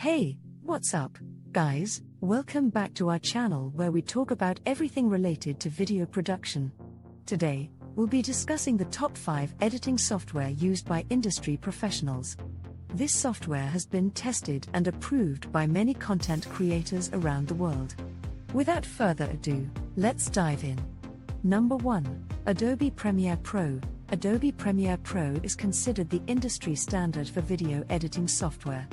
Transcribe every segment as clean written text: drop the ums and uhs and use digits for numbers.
Hey, what's up, guys? Welcome back to our channel where we talk about everything related to video production. Today, we'll be discussing the top 5 editing software used by industry professionals. This software has been tested and approved by many content creators around the world. Without further ado, let's dive in. Number 1. Adobe Premiere Pro. Adobe Premiere Pro is considered the industry standard for video editing software.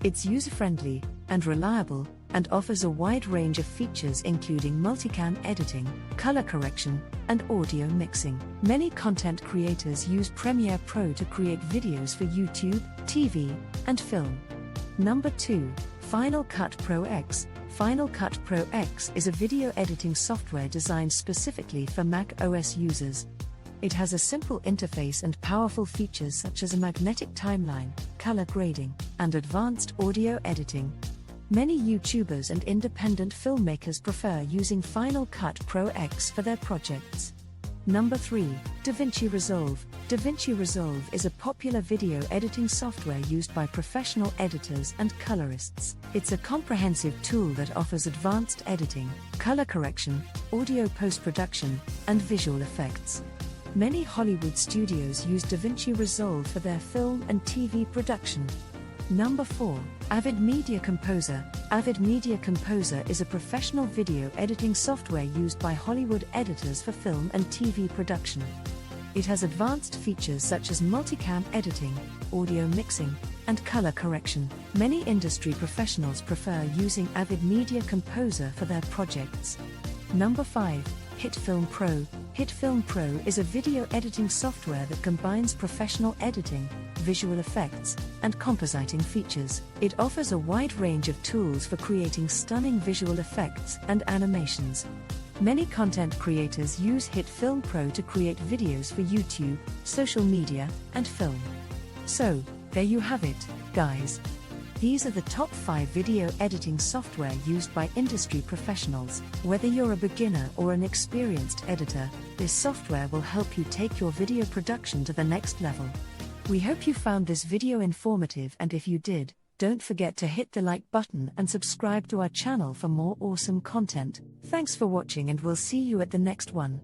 It's user-friendly and reliable, and offers a wide range of features including multicam editing, color correction, and audio mixing. Many content creators use Premiere Pro to create videos for YouTube, TV, and film. Number 2. Final Cut Pro X. Final Cut Pro X is a video editing software designed specifically for Mac OS users. It has a simple interface and powerful features such as a magnetic timeline, color grading, and advanced audio editing. Many YouTubers and independent filmmakers prefer using Final Cut Pro X for their projects. Number 3. DaVinci Resolve. DaVinci Resolve is a popular video editing software used by professional editors and colorists. It's a comprehensive tool that offers advanced editing, color correction, audio post-production, and visual effects. Many Hollywood studios use DaVinci Resolve for their film and TV production. Number 4. Avid Media Composer. Avid Media Composer is a professional video editing software used by Hollywood editors for film and TV production. It has advanced features such as multicam editing, audio mixing, and color correction. Many industry professionals prefer using Avid Media Composer for their projects. Number 5. HitFilm Pro. HitFilm Pro is a video editing software that combines professional editing, visual effects, and compositing features. It offers a wide range of tools for creating stunning visual effects and animations. Many content creators use HitFilm Pro to create videos for YouTube, social media, and film. So, there you have it, guys. These are the top 5 video editing software used by industry professionals. Whether you're a beginner or an experienced editor, this software will help you take your video production to the next level. We hope you found this video informative, and if you did, don't forget to hit the like button and subscribe to our channel for more awesome content. Thanks for watching, and we'll see you at the next one.